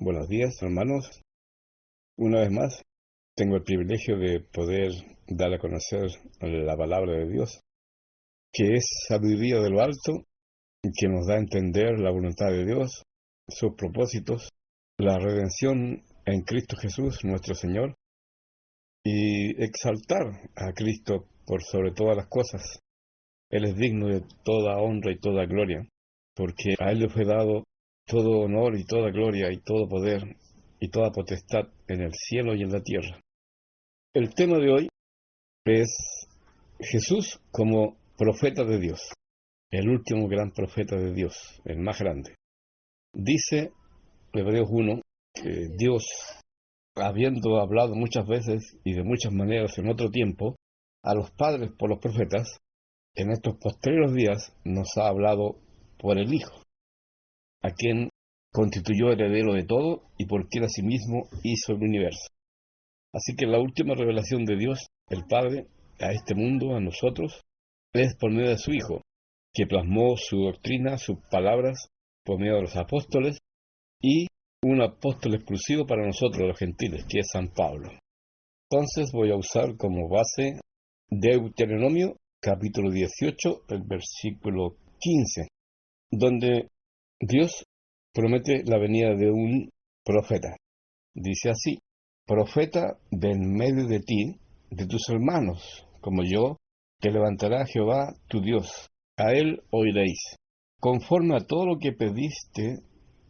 Buenos días, hermanos. Una vez más, tengo el privilegio de poder dar a conocer la palabra de Dios, que es sabiduría de lo alto, y que nos da a entender la voluntad de Dios, sus propósitos, la redención en Cristo Jesús, nuestro Señor, y exaltar a Cristo por sobre todas las cosas. Él es digno de toda honra y toda gloria, porque a Él le fue dado todo honor y toda gloria y todo poder y toda potestad en el cielo y en la tierra. El tema de hoy es Jesús como profeta de Dios, el último gran profeta de Dios, el más grande. Dice Hebreos 1 que Dios, habiendo hablado muchas veces y de muchas maneras en otro tiempo, a los padres por los profetas, en estos postreros días nos ha hablado por el Hijo, a quien constituyó heredero de todo y por quien asimismo hizo el universo. Así que la última revelación de Dios, el Padre, a este mundo, a nosotros, es por medio de su Hijo, que plasmó su doctrina, sus palabras, por medio de los apóstoles, y un apóstol exclusivo para nosotros, los gentiles, que es San Pablo. Entonces voy a usar como base Deuteronomio, capítulo 18, el versículo 15, donde Dios promete la venida de un profeta. Dice así: profeta de en medio de ti, de tus hermanos, como yo, te levantará Jehová tu Dios. A él oiréis, conforme a todo lo que pediste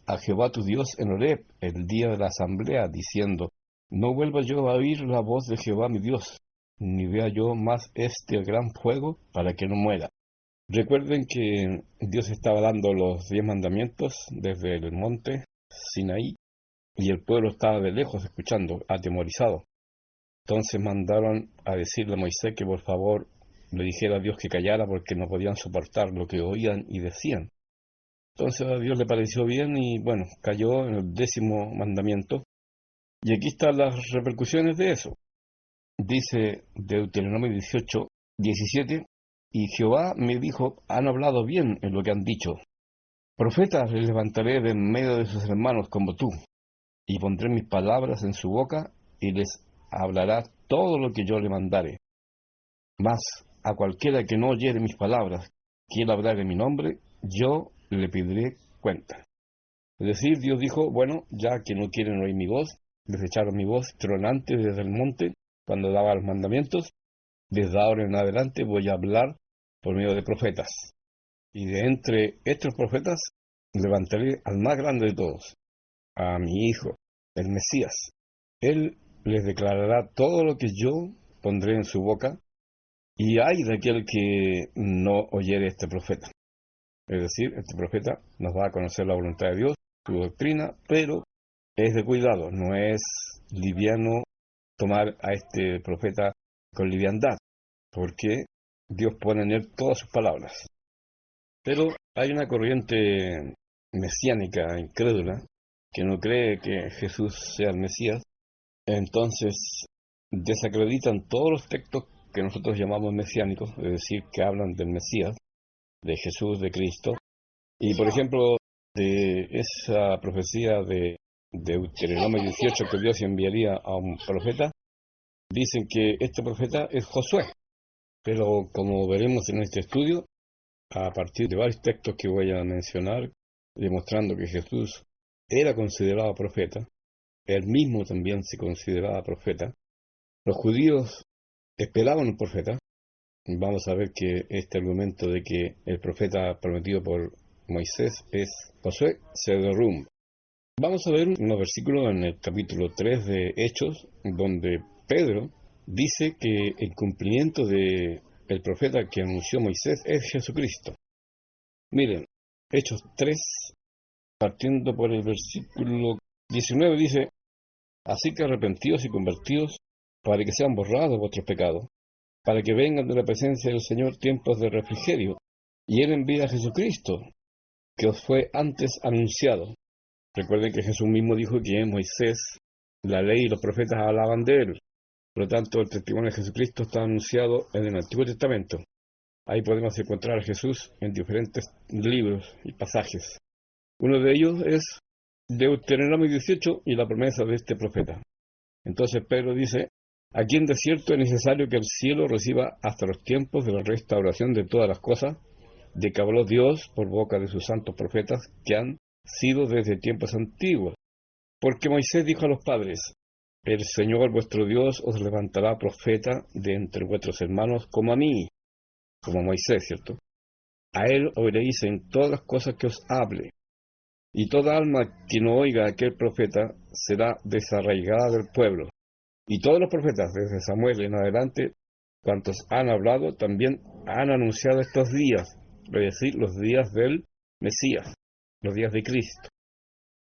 a Jehová tu Dios en Horeb, el día de la asamblea, diciendo: no vuelva yo a oír la voz de Jehová mi Dios, ni vea yo más este gran fuego, para que no muera. Recuerden que Dios estaba dando los 10 mandamientos desde el monte Sinaí, y el pueblo estaba de lejos escuchando, atemorizado. Entonces mandaron a decirle a Moisés que por favor le dijera a Dios que callara, porque no podían soportar lo que oían y decían. Entonces a Dios le pareció bien y bueno, cayó en el 10º mandamiento. Y aquí están las repercusiones de eso. Dice Deuteronomio 18, 17, y Jehová me dijo: han hablado bien en lo que han dicho. Profetas les levantaré de en medio de sus hermanos como tú, y pondré mis palabras en su boca, y les hablará todo lo que yo le mandare. Mas a cualquiera que no oyere mis palabras, quiera hablar en mi nombre, yo le pediré cuenta. Es decir, Dios dijo: bueno, ya que no quieren oír mi voz, desecharon mi voz tronante desde el monte, cuando daba los mandamientos, desde ahora en adelante voy a hablar por medio de profetas. Y de entre estos profetas levantaré al más grande de todos, a mi Hijo, el Mesías. Él les declarará todo lo que yo pondré en su boca, y hay de aquel que no oyere este profeta. Es decir, este profeta nos va a conocer la voluntad de Dios, su doctrina, pero es de cuidado, no es liviano tomar a este profeta con liviandad, porque Dios pone en él todas sus palabras. Pero hay una corriente mesiánica incrédula que no cree que Jesús sea el Mesías. Entonces desacreditan todos los textos que nosotros llamamos mesiánicos, es decir, que hablan del Mesías, de Jesús, de Cristo. Y por ejemplo, de esa profecía de Deuteronomio 18, que Dios enviaría a un profeta, dicen que este profeta es Josué. Pero como veremos en este estudio, a partir de varios textos que voy a mencionar, demostrando que Jesús era considerado profeta, él mismo también se consideraba profeta, los judíos esperaban un profeta. Vamos a ver que este argumento de que el profeta prometido por Moisés es Josué se derrumba. Vamos a ver unos versículos en el capítulo 3 de Hechos, donde Pedro dice que el cumplimiento de el profeta que anunció Moisés es Jesucristo. Miren, Hechos 3, partiendo por el versículo 19, dice: así que arrepentidos y convertidos, para que sean borrados vuestros pecados, para que vengan de la presencia del Señor tiempos de refrigerio, y Él envía a Jesucristo, que os fue antes anunciado. Recuerden que Jesús mismo dijo que Moisés, la ley y los profetas hablaban de Él. Por lo tanto, el testimonio de Jesucristo está anunciado en el Antiguo Testamento. Ahí podemos encontrar a Jesús en diferentes libros y pasajes. Uno de ellos es Deuteronomio 18 y la promesa de este profeta. Entonces Pedro dice: aquí en desierto es necesario que el cielo reciba hasta los tiempos de la restauración de todas las cosas, de que habló Dios por boca de sus santos profetas, que han sido desde tiempos antiguos. Porque Moisés dijo a los padres: el Señor vuestro Dios os levantará profeta de entre vuestros hermanos como a mí, como a Moisés, ¿cierto? A él oiréis en todas las cosas que os hable. Y toda alma que no oiga a aquel profeta será desarraigada del pueblo. Y todos los profetas, desde Samuel en adelante, cuantos han hablado, también han anunciado estos días, es decir, los días del Mesías, los días de Cristo.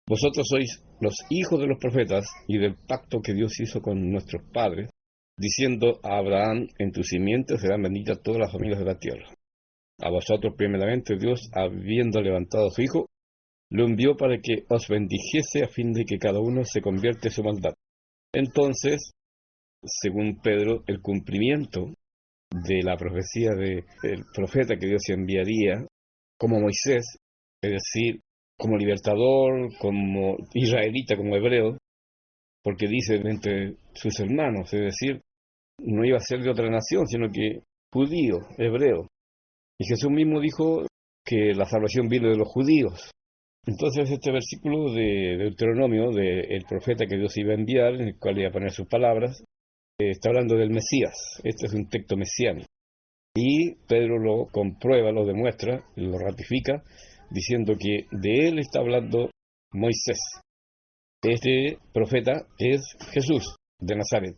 Vosotros sois los hijos de los profetas y del pacto que Dios hizo con nuestros padres, diciendo a Abraham: en tu simiente serán benditas todas las familias de la tierra. A vosotros primeramente Dios, habiendo levantado a su Hijo, lo envió para que os bendijese a fin de que cada uno se convierte en su maldad. Entonces, según Pedro, el cumplimiento de la profecía del profeta que Dios enviaría como Moisés, es decir, como libertador, como israelita, como hebreo, porque dice de entre sus hermanos, es decir, no iba a ser de otra nación, sino que judío, hebreo. Y Jesús mismo dijo que la salvación vino de los judíos. Entonces este versículo de Deuteronomio, del profeta que Dios iba a enviar, en el cual iba a poner sus palabras, está hablando del Mesías. Este es un texto mesiánico. Y Pedro lo comprueba, lo demuestra, lo ratifica, diciendo que de él está hablando Moisés. Este profeta es Jesús de Nazaret.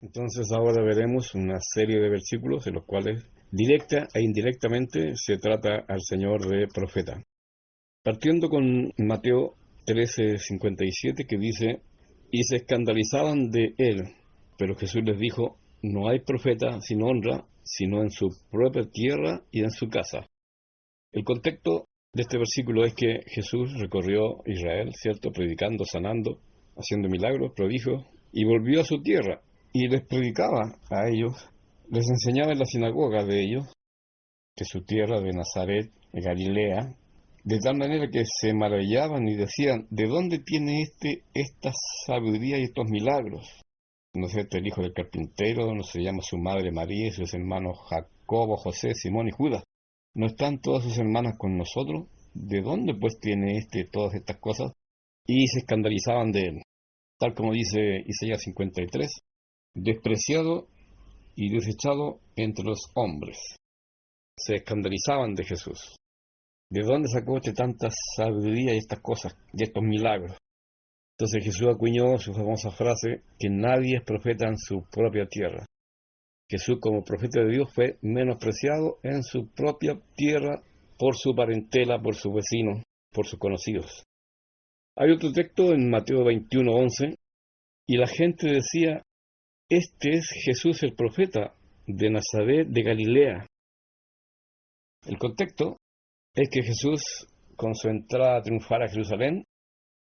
Entonces ahora veremos una serie de versículos en los cuales directa e indirectamente se trata al Señor de profeta. Partiendo con Mateo 13:57, que dice: y se escandalizaban de él, pero Jesús les dijo: no hay profeta sin honra, sino en su propia tierra y en su casa. El contexto de este versículo es que Jesús recorrió Israel, ¿cierto?, predicando, sanando, haciendo milagros, prodigios, y volvió a su tierra y les predicaba a ellos, les enseñaba en la sinagoga de ellos, de su tierra de Nazaret, de Galilea, de tal manera que se maravillaban y decían: ¿de dónde tiene esta sabiduría y estos milagros? ¿No es este el hijo del carpintero? ¿No se llama su madre María y sus hermanos Jacobo, José, Simón y Judas? ¿No están todas sus hermanas con nosotros? ¿De dónde pues tiene todas estas cosas? Y se escandalizaban de él. Tal como dice Isaías 53, despreciado y desechado entre los hombres. Se escandalizaban de Jesús. ¿De dónde sacó tanta sabiduría y estas cosas, y estos milagros? Entonces Jesús acuñó su famosa frase, que nadie es profeta en su propia tierra. Jesús, como profeta de Dios, fue menospreciado en su propia tierra por su parentela, por sus vecinos, por sus conocidos. Hay otro texto en Mateo 21:11, y la gente decía: este es Jesús el profeta de Nazaret de Galilea. El contexto es que Jesús, con su entrada triunfal a Jerusalén,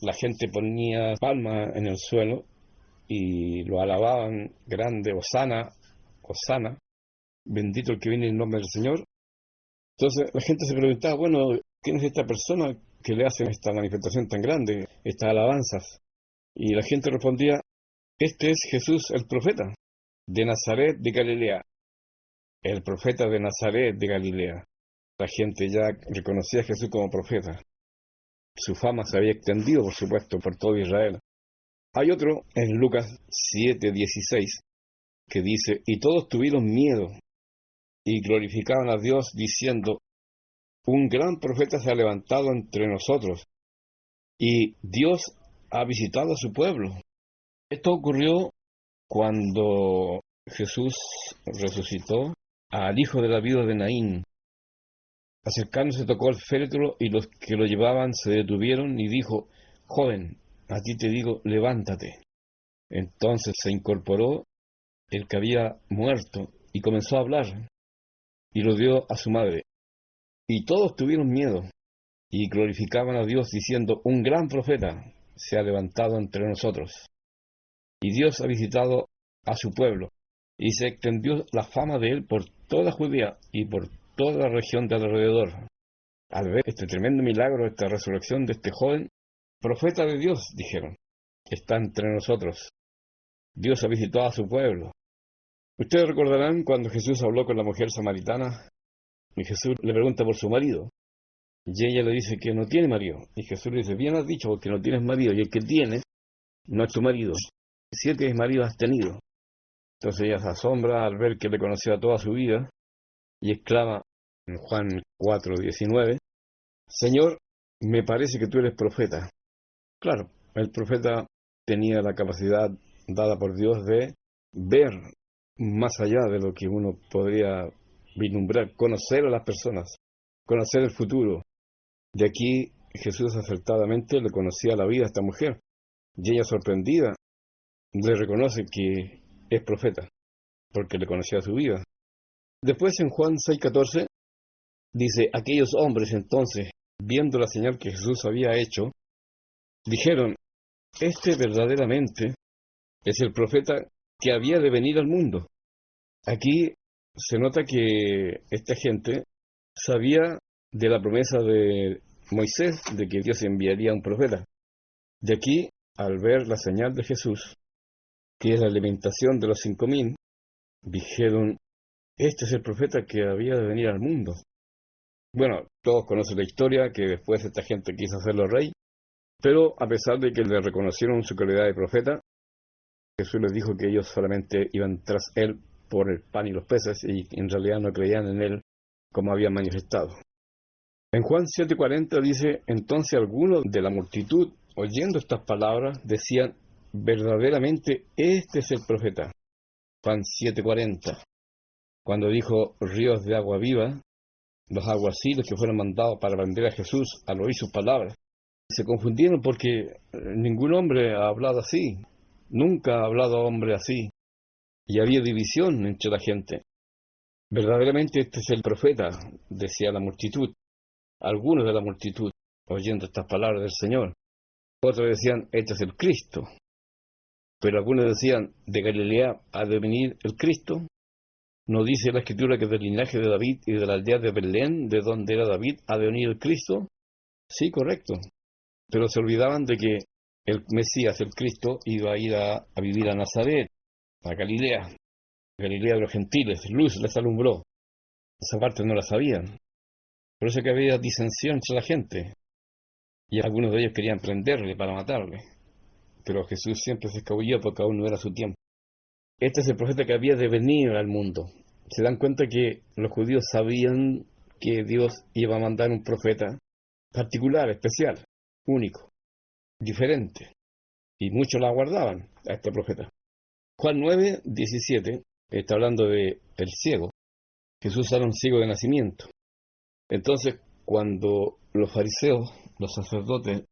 la gente ponía palmas en el suelo y lo alababan: grande, Hosana, Hosana, bendito el que viene en nombre del Señor. Entonces la gente se preguntaba: bueno, ¿quién es esta persona que le hace esta manifestación tan grande, estas alabanzas? Y la gente respondía: este es Jesús el profeta de Nazaret de Galilea. El profeta de Nazaret de Galilea. La gente ya reconocía a Jesús como profeta. Su fama se había extendido, por supuesto, por todo Israel. Hay otro en Lucas 7:16 que dice: y todos tuvieron miedo y glorificaban a Dios diciendo: un gran profeta se ha levantado entre nosotros y Dios ha visitado a su pueblo. Esto ocurrió cuando Jesús resucitó al hijo de la viuda de Naín. Acercándose tocó el féretro y los que lo llevaban se detuvieron y dijo: joven, a ti te digo, levántate. Entonces se incorporó el que había muerto y comenzó a hablar y lo dio a su madre. Y todos tuvieron miedo y glorificaban a Dios diciendo: un gran profeta se ha levantado entre nosotros y Dios ha visitado a su pueblo. Y se extendió la fama de él por toda Judea y por toda la región de alrededor. Al ver este tremendo milagro, esta resurrección de este joven, profeta de Dios, dijeron, está entre nosotros. Dios ha visitado a su pueblo. Ustedes recordarán cuando Jesús habló con la mujer samaritana y Jesús le pregunta por su marido. Y ella le dice que no tiene marido. Y Jesús le dice, bien has dicho porque no tienes marido. Y el que tienes no es tu marido. 7 maridos has tenido. Entonces ella se asombra al ver que le conocía toda su vida y exclama en Juan 4:19, Señor, me parece que tú eres profeta. Claro, el profeta tenía la capacidad dada por Dios de ver más allá de lo que uno podría vislumbrar, conocer a las personas, conocer el futuro. De aquí Jesús acertadamente le conocía la vida a esta mujer, y ella sorprendida le reconoce que es profeta, porque le conocía su vida. Después en Juan 6:14 dice, aquellos hombres entonces, viendo la señal que Jesús había hecho, dijeron, este verdaderamente es el profeta que había de venir al mundo. Aquí se nota que esta gente sabía de la promesa de Moisés de que Dios enviaría un profeta. De aquí, al ver la señal de Jesús, que es la alimentación de los 5.000, dijeron, este es el profeta que había de venir al mundo. Bueno, todos conocen la historia, que después esta gente quiso hacerlo rey, pero a pesar de que le reconocieron su calidad de profeta, Jesús les dijo que ellos solamente iban tras él por el pan y los peces, y en realidad no creían en él como había manifestado. En Juan 7:40 dice, entonces algunos de la multitud, oyendo estas palabras, decían, verdaderamente este es el profeta. Juan 7:40. Cuando dijo ríos de agua viva, los alguaciles que fueron mandados para prender a Jesús al oír sus palabras, se confundieron porque ningún hombre ha hablado así, nunca ha hablado hombre así, y había división entre la gente. Verdaderamente este es el profeta, decía la multitud, algunos de la multitud, oyendo estas palabras del Señor. Otros decían, este es el Cristo. Pero algunos decían, ¿de Galilea ha de venir el Cristo? ¿No dice la Escritura que del linaje de David y de la aldea de Belén, de donde era David, ha de venir el Cristo? Sí, correcto. Pero se olvidaban de que el Mesías, el Cristo, iba a ir a vivir a Nazaret, a Galilea de los gentiles. Luz les alumbró. Esa parte no la sabían. Por eso que había disensión entre la gente. Y algunos de ellos querían prenderle para matarle. Pero Jesús siempre se escabulló porque aún no era su tiempo. Este es el profeta que había de venir al mundo. Se dan cuenta que los judíos sabían que Dios iba a mandar un profeta particular, especial, único, diferente. Y muchos la aguardaban a este profeta. Juan 9:17 está hablando de el ciego. Jesús era un ciego de nacimiento. Entonces, cuando los fariseos, los sacerdotes,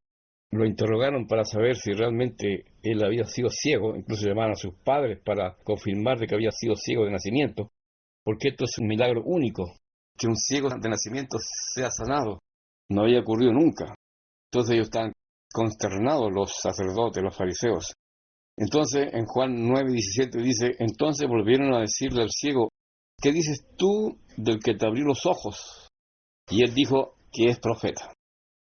lo interrogaron para saber si realmente él había sido ciego, incluso llamaron a sus padres para confirmar de que había sido ciego de nacimiento, porque esto es un milagro único, que un ciego de nacimiento sea sanado. No había ocurrido nunca. Entonces ellos están consternados, los sacerdotes, los fariseos. Entonces en Juan 9:17 dice, entonces volvieron a decirle al ciego, ¿qué dices tú del que te abrió los ojos? Y él dijo que es profeta.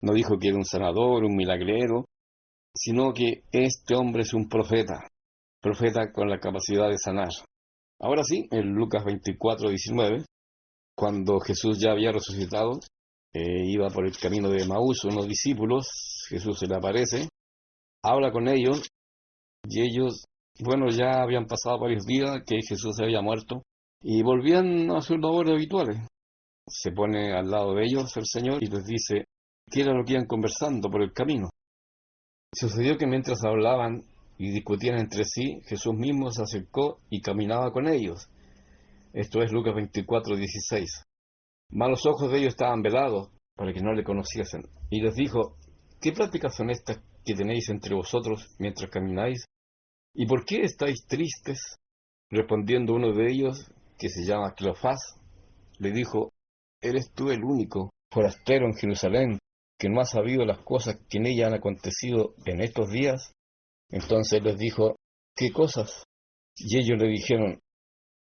No dijo que era un sanador, un milagrero, sino que este hombre es un profeta, profeta con la capacidad de sanar. Ahora sí, en Lucas 24:19, cuando Jesús ya había resucitado, iba por el camino de Emaús, unos discípulos, Jesús se le aparece, habla con ellos, y ellos, bueno, ya habían pasado varios días que Jesús se había muerto, y volvían a sus labores habituales. Se pone al lado de ellos el Señor y les dice, ¿qué era lo que iban conversando por el camino? Sucedió que mientras hablaban y discutían entre sí, Jesús mismo se acercó y caminaba con ellos. Esto es Lucas 24:16. Mas los ojos de ellos estaban velados para que no le conociesen. Y les dijo, ¿qué pláticas son estas que tenéis entre vosotros mientras camináis? ¿Y por qué estáis tristes? Respondiendo uno de ellos, que se llama Cleofás, le dijo, ¿eres tú el único forastero en Jerusalén que no ha sabido las cosas que en ella han acontecido en estos días? Entonces les dijo, ¿qué cosas? Y ellos le dijeron,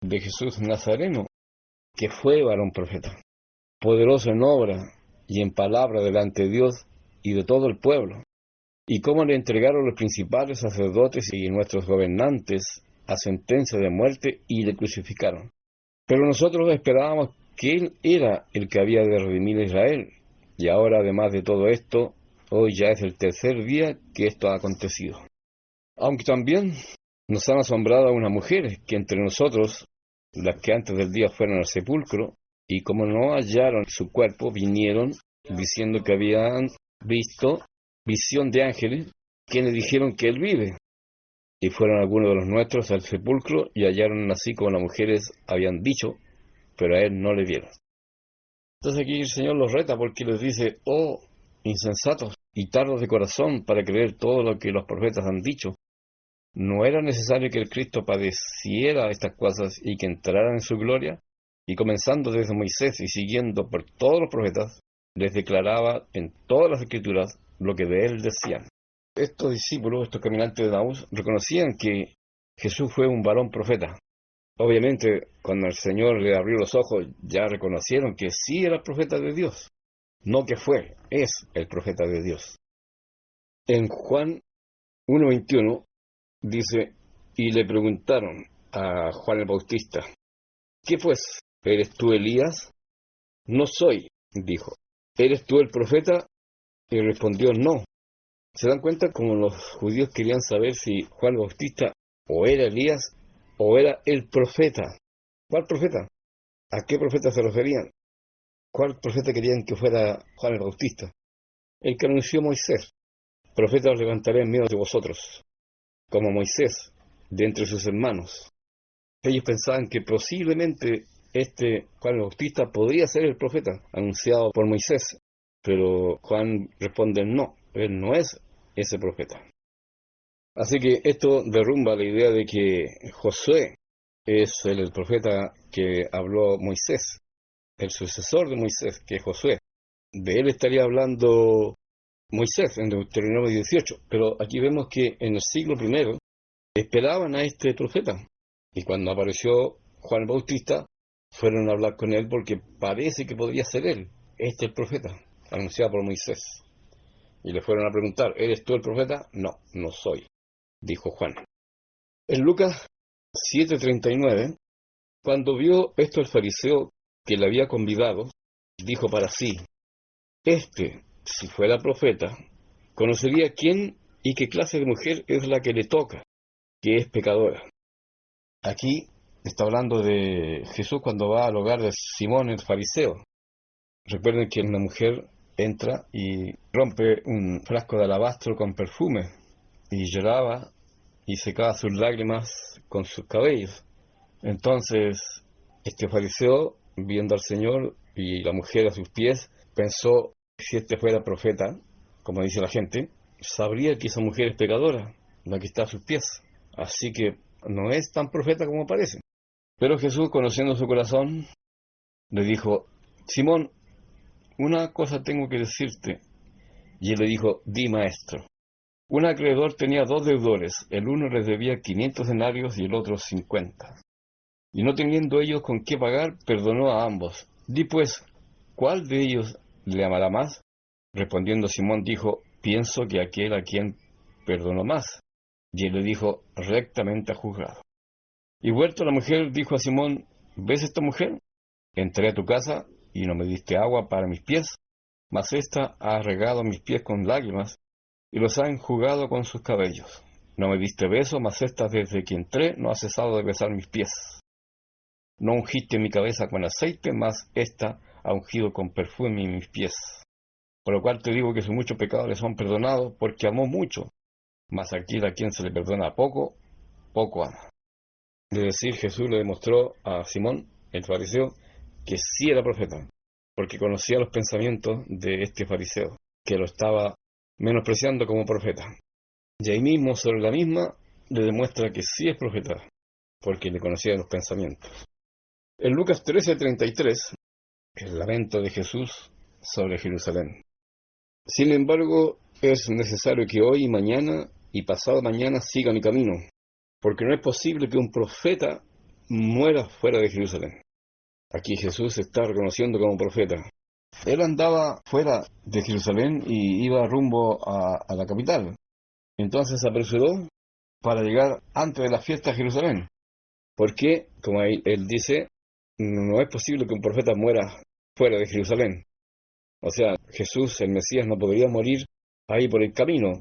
de Jesús Nazareno, que fue varón profeta, poderoso en obra y en palabra delante de Dios y de todo el pueblo, y cómo le entregaron los principales sacerdotes y nuestros gobernantes a sentencia de muerte y le crucificaron. Pero nosotros esperábamos que Él era el que había de redimir a Israel, y ahora, además de todo esto, hoy ya es el tercer día que esto ha acontecido. Aunque también nos han asombrado algunas mujeres que entre nosotros, las que antes del día fueron al sepulcro, y como no hallaron su cuerpo, vinieron diciendo que habían visto visión de ángeles, quienes dijeron que Él vive. Y fueron algunos de los nuestros al sepulcro y hallaron así como las mujeres habían dicho, pero a Él no le vieron. Entonces aquí el Señor los reta porque les dice, oh, insensatos y tardos de corazón para creer todo lo que los profetas han dicho. ¿No era necesario que el Cristo padeciera estas cosas y que entrara en su gloria? Y comenzando desde Moisés y siguiendo por todos los profetas, les declaraba en todas las escrituras lo que de él decían. Estos discípulos, estos caminantes de Emaús, reconocían que Jesús fue un varón profeta. Obviamente, cuando el Señor le abrió los ojos, ya reconocieron que sí era el profeta de Dios. No que fue, es el profeta de Dios. En Juan 1:21 dice, y le preguntaron a Juan el Bautista, ¿qué pues? ¿Eres tú Elías? No soy, dijo. ¿Eres tú el profeta? Y respondió, no. ¿Se dan cuenta como los judíos querían saber si Juan el Bautista o era Elías o era el profeta? ¿Cuál profeta? ¿A qué profeta se referían? ¿Cuál profeta querían que fuera Juan el Bautista? El que anunció Moisés. Profeta os levantaré en medio de vosotros, como Moisés, de entre sus hermanos. Ellos pensaban que posiblemente este Juan el Bautista podría ser el profeta anunciado por Moisés, pero Juan responde no, él no es ese profeta. Así que esto derrumba la idea de que Josué es el profeta que habló Moisés, el sucesor de Moisés, que es Josué. De él estaría hablando Moisés en Deuteronomio 18, pero aquí vemos que en el siglo I esperaban a este profeta. Y cuando apareció Juan el Bautista, fueron a hablar con él porque parece que podría ser él, el profeta, anunciado por Moisés. Y le fueron a preguntar, ¿eres tú el profeta? No, no soy, dijo Juan. En Lucas 7:39, cuando vio esto el fariseo que le había convidado, dijo para sí, si fuera profeta, conocería quién y qué clase de mujer es la que le toca, que es pecadora. Aquí está hablando de Jesús cuando va al hogar de Simón el fariseo. Recuerden que una mujer entra y rompe un frasco de alabastro con perfume y lloraba y secaba sus lágrimas con sus cabellos. Entonces, este fariseo, viendo al Señor y la mujer a sus pies, pensó, si este fuera profeta, como dice la gente, sabría que esa mujer es pecadora, la que está a sus pies. Así que no es tan profeta como parece. Pero Jesús, conociendo su corazón, le dijo, Simón, una cosa tengo que decirte. Y él le dijo, di, maestro. Un acreedor tenía dos deudores, el uno les debía 500 denarios y el otro 50. Y no teniendo ellos con qué pagar, perdonó a ambos. Di pues, ¿cuál de ellos le amará más? Respondiendo Simón dijo, pienso que aquel a quien perdonó más. Y él le dijo, rectamente ha juzgado. Y vuelto la mujer, dijo a Simón, ¿ves esta mujer? Entré a tu casa y no me diste agua para mis pies, mas ésta ha regado mis pies con lágrimas y los ha enjugado con sus cabellos. No me diste beso, mas ésta desde que entré no ha cesado de besar mis pies. No ungiste mi cabeza con aceite, mas ésta ha ungido con perfume mis pies. Por lo cual te digo que sus muchos pecados le son perdonados, porque amó mucho, mas aquel a quien se le perdona poco, poco ama. De decir, Jesús le demostró a Simón, el fariseo, que sí era profeta, porque conocía los pensamientos de este fariseo, que lo estaba menospreciando como profeta. Y ahí mismo, sobre la misma, le demuestra que sí es profeta, porque le conocía los pensamientos. En Lucas 13:33, el lamento de Jesús sobre Jerusalén. Sin embargo, es necesario que hoy y mañana y pasado mañana siga mi camino, porque no es posible que un profeta muera fuera de Jerusalén. Aquí Jesús se está reconociendo como profeta. Él andaba fuera de Jerusalén y iba rumbo a la capital, Entonces se apresuró para llegar antes de la fiesta a Jerusalén. Porque, como él dice, no es posible que un profeta muera fuera de Jerusalén. O sea, Jesús, el Mesías, no podría morir ahí por el camino,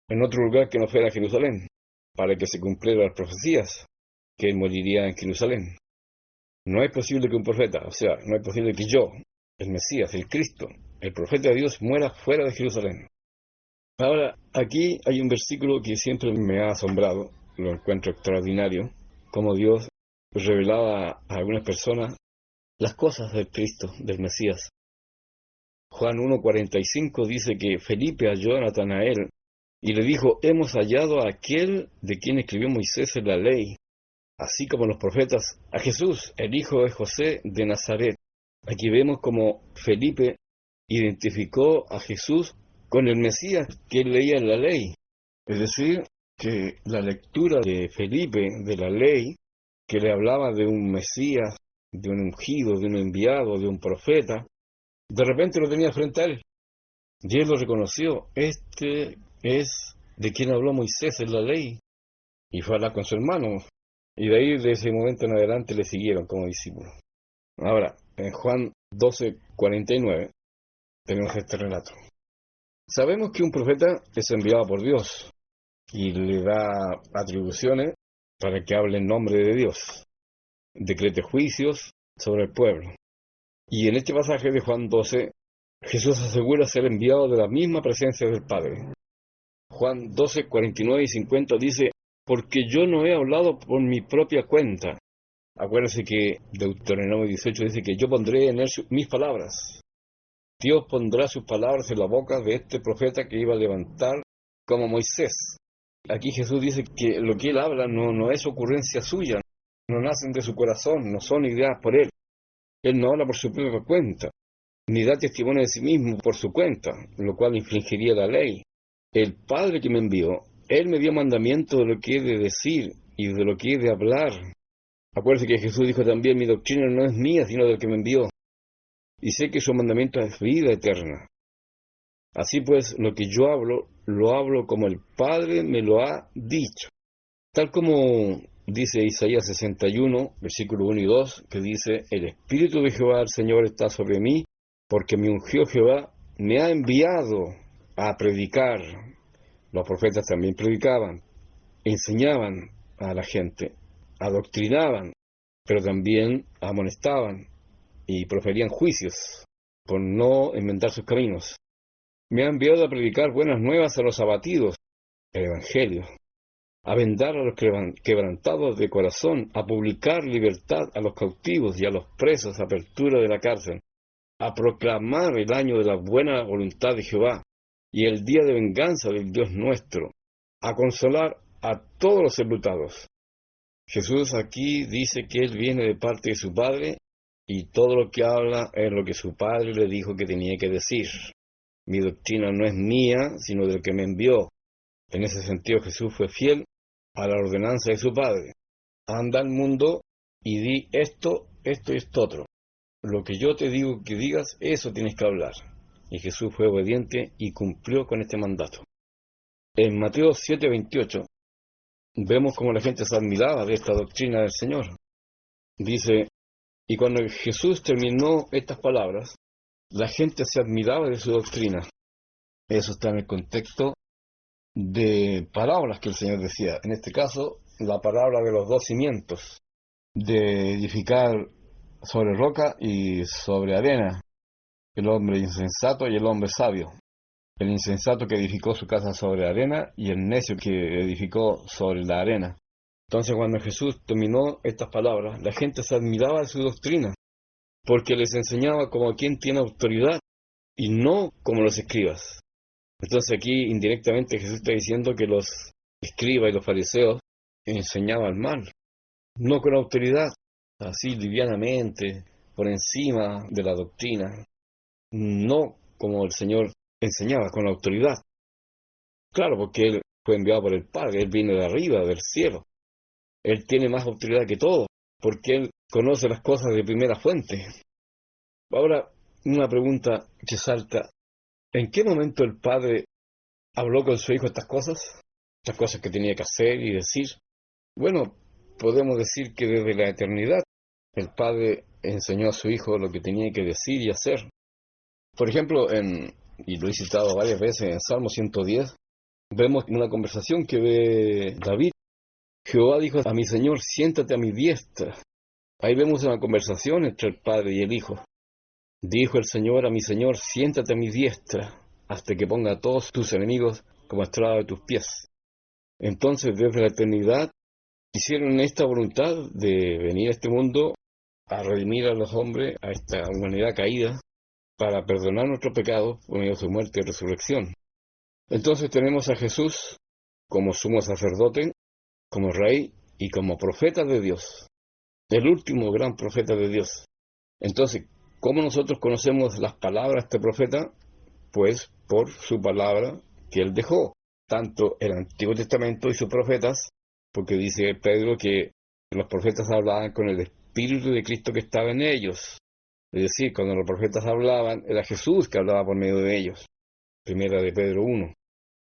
en otro lugar que no fuera Jerusalén, para que se cumplieran las profecías, que él moriría en Jerusalén. No es posible que un profeta, o sea, no es posible que yo, el Mesías, el Cristo, el profeta de Dios, muera fuera de Jerusalén. Ahora, aquí hay un versículo que siempre me ha asombrado, lo encuentro extraordinario, como Dios revelaba a algunas personas las cosas del Cristo, del Mesías. Juan 1:45 dice que Felipe halló a Natanael y le dijo: hemos hallado a aquel de quien escribió Moisés en la ley, así como los profetas, a Jesús, el hijo de José de Nazaret. Aquí vemos como Felipe identificó a Jesús con el Mesías que él leía en la ley. Es decir, que la lectura de Felipe de la ley, que le hablaba de un Mesías, de un ungido, de un enviado, de un profeta, de repente lo tenía frente a él. Y él lo reconoció. Este es de quien habló Moisés en la ley. Y fue a hablar con su hermano. Y de ahí, de ese momento en adelante, le siguieron como discípulos. Ahora, en Juan 12:49, tenemos este relato. Sabemos que un profeta es enviado por Dios y le da atribuciones para que hable en nombre de Dios, decrete juicios sobre el pueblo. Y en este pasaje de Juan 12, Jesús asegura ser enviado de la misma presencia del Padre. Juan 12:49 y 50 dice: porque yo no he hablado por mi propia cuenta. Acuérdense que Deuteronomio 18 dice que yo pondré en él mis palabras. Dios pondrá sus palabras en la boca de este profeta que iba a levantar como Moisés. Aquí Jesús dice que lo que él habla no es ocurrencia suya, no nacen de su corazón, no son ideas por él. Él no habla por su propia cuenta, ni da testimonio de sí mismo por su cuenta, lo cual infringiría la ley. El Padre que me envió, Él me dio mandamiento de lo que he de decir y de lo que he de hablar. Acuérdense que Jesús dijo también: mi doctrina no es mía, sino del que me envió. Y sé que su mandamiento es vida eterna. Así pues, lo que yo hablo, lo hablo como el Padre me lo ha dicho. Tal como dice Isaías 61, versículo 1 y 2, que dice: el Espíritu de Jehová el Señor está sobre mí, porque me ungió Jehová, me ha enviado a predicar. Los profetas también predicaban, enseñaban a la gente, adoctrinaban, pero también amonestaban y proferían juicios por no enmendar sus caminos. Me ha enviado a predicar buenas nuevas a los abatidos, el Evangelio, a vendar a los quebrantados de corazón, a publicar libertad a los cautivos y a los presos, apertura de la cárcel, a proclamar el año de la buena voluntad de Jehová y el día de venganza del Dios nuestro, a consolar a todos los enlutados. Jesús aquí dice que Él viene de parte de su Padre y todo lo que habla es lo que su Padre le dijo que tenía que decir. Mi doctrina no es mía, sino del que me envió. En ese sentido, Jesús fue fiel a la ordenanza de su Padre. Anda al mundo y di esto, esto y esto otro. Lo que yo te digo que digas, eso tienes que hablar. Y Jesús fue obediente y cumplió con este mandato. En Mateo 7:28 vemos cómo la gente se admiraba de esta doctrina del Señor. Dice: y cuando Jesús terminó estas palabras, la gente se admiraba de su doctrina. Eso está en el contexto de parábolas que el Señor decía. En este caso, la parábola de los dos cimientos, de edificar sobre roca y sobre arena, el hombre insensato y el hombre sabio. El insensato que edificó su casa sobre arena y el necio que edificó sobre la arena. Entonces, cuando Jesús terminó estas palabras, la gente se admiraba de su doctrina, porque les enseñaba como quien tiene autoridad y no como los escribas. Entonces aquí indirectamente Jesús está diciendo que los escribas y los fariseos enseñaban mal, no con autoridad, así livianamente, por encima de la doctrina, no como el Señor enseñaba, con autoridad. Claro, porque Él fue enviado por el Padre, Él viene de arriba, del cielo. Él tiene más autoridad que todo, porque Él conoce las cosas de primera fuente. Ahora, una pregunta que salta: ¿en qué momento el Padre habló con su hijo estas cosas que tenía que hacer y decir. Bueno, podemos decir que desde la eternidad el Padre enseñó a su hijo lo que tenía que decir y hacer. Por ejemplo, y lo he citado varias veces en Salmo 110, vemos una conversación que ve David. Jehová dijo a mi Señor, siéntate a mi diestra. Ahí vemos una conversación entre el Padre y el Hijo. Dijo el Señor a mi Señor, siéntate a mi diestra, hasta que ponga a todos tus enemigos como estrado de tus pies. Entonces, desde la eternidad, hicieron esta voluntad de venir a este mundo a redimir a los hombres, a esta humanidad caída, para perdonar nuestros pecados por medio de su muerte y resurrección. Entonces tenemos a Jesús como sumo sacerdote, como rey y como profeta de Dios, el último gran profeta de Dios. Entonces, ¿cómo nosotros conocemos las palabras de este profeta? Pues por su palabra que él dejó, tanto el Antiguo Testamento y sus profetas, porque dice Pedro que los profetas hablaban con el Espíritu de Cristo que estaba en ellos. Es decir, cuando los profetas hablaban, era Jesús que hablaba por medio de ellos. Primera de Pedro 1.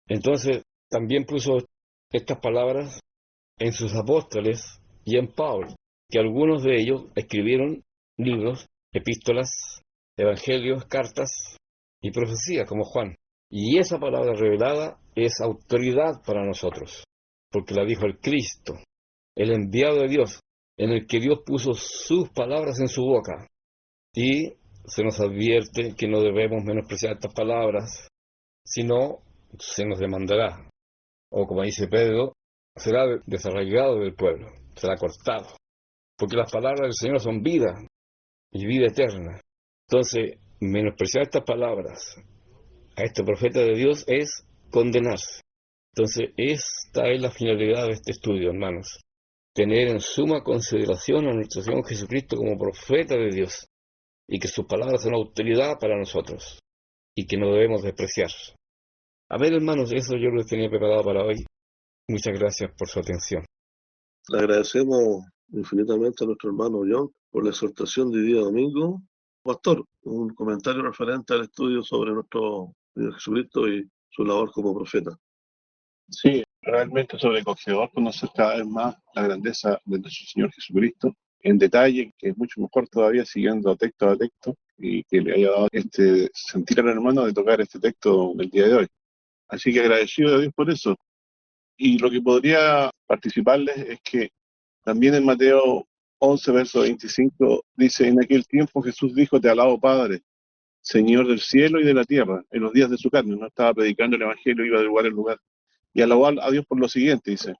Entonces, también puso estas palabras en sus apóstoles y en Pablo, que algunos de ellos escribieron libros, epístolas, evangelios, cartas y profecías, como Juan. Y esa palabra revelada es autoridad para nosotros, porque la dijo el Cristo, el enviado de Dios, en el que Dios puso sus palabras en su boca. Y se nos advierte que no debemos menospreciar estas palabras, sino se nos demandará. O como dice Pedro, será desarraigado del pueblo, será cortado. Porque las palabras del Señor son vida y vida eterna. Entonces, menospreciar estas palabras a este profeta de Dios es condenarse. Entonces, esta es la finalidad de este estudio, hermanos. Tener en suma consideración a nuestro Señor Jesucristo como profeta de Dios y que sus palabras son autoridad para nosotros y que no debemos despreciar. A ver, hermanos, eso yo lo tenía preparado para hoy. Muchas gracias por su atención. Le agradecemos infinitamente a nuestro hermano John por la exhortación de día domingo. Pastor, un comentario referente al estudio sobre nuestro Señor Jesucristo y su labor como profeta. Sí, realmente sobrecogedor conocer cada vez más la grandeza de nuestro Señor Jesucristo en detalle, que es mucho mejor todavía siguiendo texto a texto y que le haya dado este sentir al hermano de tocar este texto el día de hoy. Así que agradecido a Dios por eso. Y lo que podría participarles es que también en Mateo 11, verso 25, dice, en aquel tiempo Jesús dijo, te alabo Padre, Señor del cielo y de la tierra, en los días de su carne. No estaba predicando el Evangelio, iba de lugar en lugar. Y alabó a Dios por lo siguiente, dice,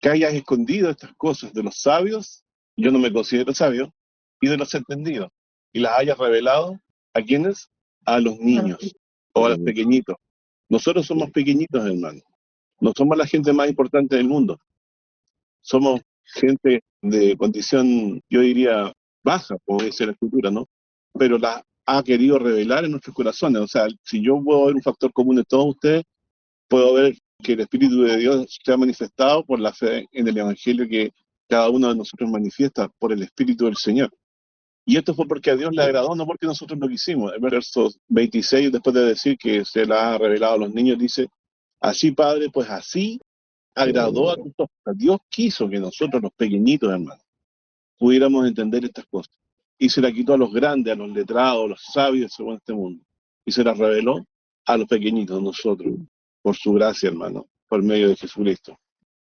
que hayas escondido estas cosas de los sabios, yo no me considero sabio, y de los entendidos, y las hayas revelado, ¿a quiénes? A los niños, o a los pequeñitos. Nosotros somos pequeñitos, hermano. No somos la gente más importante del mundo. Somos gente de condición, yo diría, baja, puede ser la escritura, ¿no? Pero la ha querido revelar en nuestros corazones. O sea, si yo puedo ver un factor común de todos ustedes, puedo ver que el Espíritu de Dios se ha manifestado por la fe en el Evangelio que cada uno de nosotros manifiesta por el Espíritu del Señor. Y esto fue porque a Dios le agradó, no porque nosotros lo quisimos. El verso 26, después de decir que se la ha revelado a los niños, dice, así Padre, pues así agradó a tus ojos. Dios quiso que nosotros, los pequeñitos, hermanos, pudiéramos entender estas cosas. Y se la quitó a los grandes, a los letrados, a los sabios según este mundo. Y se la reveló a los pequeñitos, nosotros, por su gracia, hermano, por medio de Jesucristo.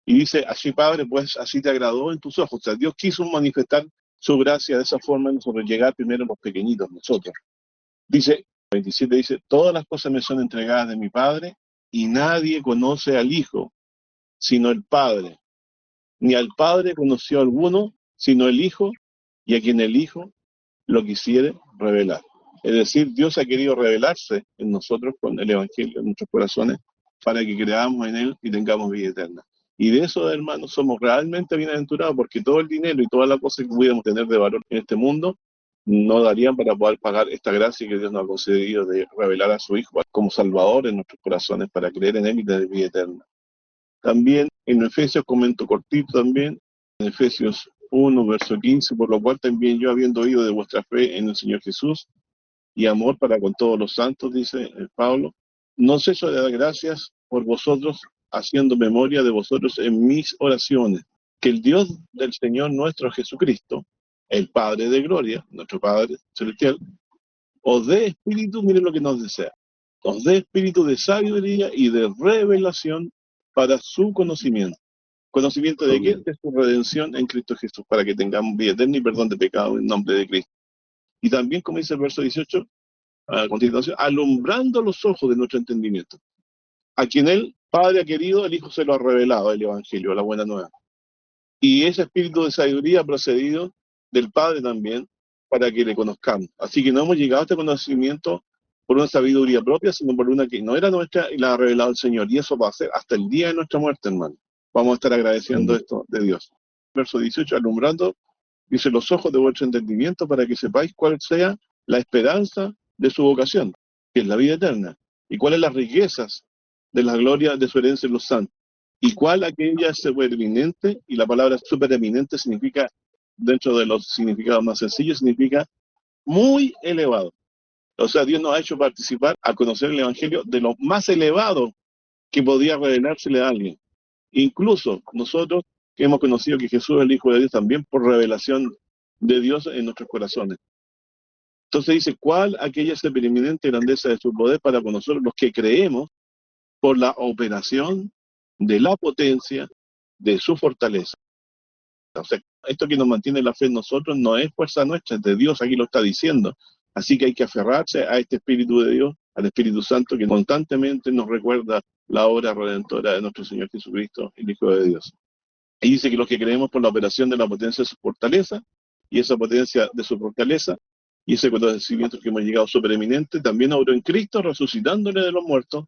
Y dice, así Padre, pues así te agradó en tus ojos. O sea, Dios quiso manifestar su gracia de esa forma en nosotros, llegar primero a los pequeñitos, nosotros. Dice, 27 dice, todas las cosas me son entregadas de mi Padre y nadie conoce al Hijo sino el Padre. Ni al Padre conoció alguno, sino el Hijo, y a quien el Hijo lo quisiere revelar. Es decir, Dios ha querido revelarse en nosotros con el Evangelio en nuestros corazones para que creamos en Él y tengamos vida eterna. Y de eso, hermanos, somos realmente bienaventurados porque todo el dinero y todas las cosas que pudiéramos tener de valor en este mundo no darían para poder pagar esta gracia que Dios nos ha concedido de revelar a su Hijo como Salvador en nuestros corazones para creer en Él y tener vida eterna. También en Efesios, comento cortito también, en Efesios 1, verso 15, por lo cual también yo, habiendo oído de vuestra fe en el Señor Jesús y amor para con todos los santos, dice Pablo, no ceso de dar gracias por vosotros, haciendo memoria de vosotros en mis oraciones. Que el Dios del Señor nuestro Jesucristo, el Padre de gloria, nuestro Padre celestial, os dé espíritu, miren lo que nos desea, os dé espíritu de sabiduría y de revelación para su conocimiento. ¿Conocimiento de qué? De su redención en Cristo Jesús, para que tengamos vida eterna y perdón de pecado en nombre de Cristo. Y también, como dice el verso 18, a continuación, alumbrando los ojos de nuestro entendimiento. A quien el Padre ha querido, el Hijo se lo ha revelado, el Evangelio, la buena nueva. Y ese espíritu de sabiduría ha procedido del Padre también, para que le conozcamos. Así que no hemos llegado a este conocimiento por una sabiduría propia, sino por una que no era nuestra y la ha revelado el Señor. Y eso va a ser hasta el día de nuestra muerte, hermano. Vamos a estar agradeciendo esto de Dios. Verso 18, alumbrando, dice, los ojos de vuestro entendimiento para que sepáis cuál sea la esperanza de su vocación, que es la vida eterna, y cuáles las riquezas de la gloria de su herencia en los santos, y cuál aquella supereminente, y la palabra supereminente significa, dentro de los significados más sencillos, significa muy elevado. O sea, Dios nos ha hecho participar a conocer el Evangelio de lo más elevado que podía revelársele a alguien. Incluso nosotros que hemos conocido que Jesús es el Hijo de Dios también por revelación de Dios en nuestros corazones. Entonces dice, ¿cuál aquella supereminente grandeza de su poder para con nosotros los que creemos por la operación de la potencia de su fortaleza? O sea, esto que nos mantiene la fe en nosotros no es fuerza nuestra, es de Dios, aquí lo está diciendo. Así que hay que aferrarse a este Espíritu de Dios, al Espíritu Santo, que constantemente nos recuerda la obra redentora de nuestro Señor Jesucristo, el Hijo de Dios. Y dice que los que creemos por la operación de la potencia de su fortaleza, y esa potencia de su fortaleza, y ese conocimiento que hemos llegado supereminente, también obró en Cristo, resucitándole de los muertos,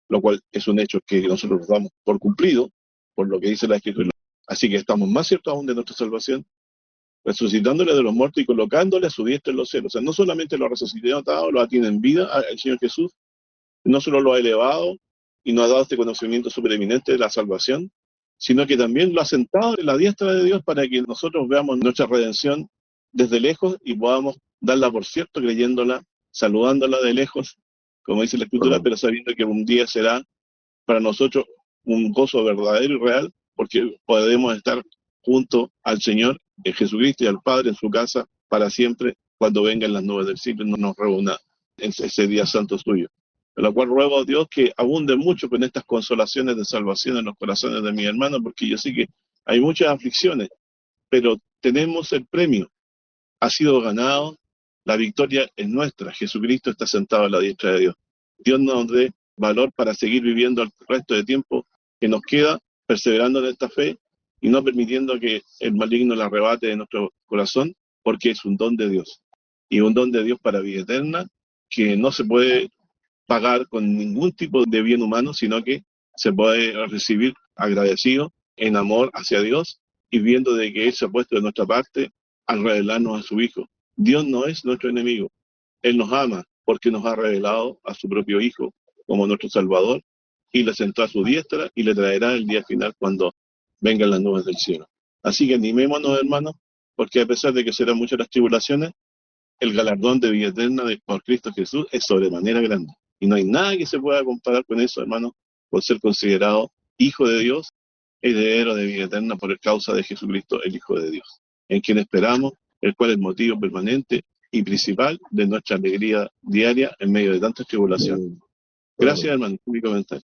lo cual es un hecho que nosotros damos por cumplido, por lo que dice la Escritura. Así que estamos más ciertos aún de nuestra salvación, resucitándole de los muertos y colocándole a su diestra en los cielos. O sea, no solamente lo ha resucitado, lo ha tenido en vida al Señor Jesús, no solo lo ha elevado y nos ha dado este conocimiento supereminente de la salvación, sino que también lo ha sentado en la diestra de Dios para que nosotros veamos nuestra redención desde lejos y podamos darla por cierto, creyéndola, saludándola de lejos, como dice la Escritura, pero sabiendo que un día será para nosotros un gozo verdadero y real, porque podemos estar junto al Señor, Jesucristo y al Padre en su casa para siempre, cuando vengan las nubes del cielo y nos reúna en ese día santo suyo. De lo cual ruego a Dios que abunde mucho con estas consolaciones de salvación en los corazones de mis hermanos, porque yo sé que hay muchas aflicciones, pero tenemos el premio, ha sido ganado, la victoria es nuestra, Jesucristo está sentado a la diestra de Dios. Dios nos dé valor para seguir viviendo el resto de tiempo que nos queda, perseverando en esta fe y no permitiendo que el maligno la arrebate de nuestro corazón, porque es un don de Dios, y un don de Dios para vida eterna, que no se puede pagar con ningún tipo de bien humano, sino que se puede recibir agradecido en amor hacia Dios y viendo de que Él se ha puesto de nuestra parte al revelarnos a su Hijo. Dios no es nuestro enemigo, Él nos ama porque nos ha revelado a su propio Hijo como nuestro Salvador y le sentó a su diestra y le traerá el día final cuando vengan las nubes del cielo. Así que animémonos, hermanos, porque a pesar de que serán muchas las tribulaciones, el galardón de vida eterna por Cristo Jesús es sobremanera grande. Y no hay nada que se pueda comparar con eso, hermano, por ser considerado Hijo de Dios, heredero de vida eterna por causa de Jesucristo, el Hijo de Dios, en quien esperamos, el cual es motivo permanente y principal de nuestra alegría diaria en medio de tantas tribulaciones. Gracias, hermano, por mi comentario.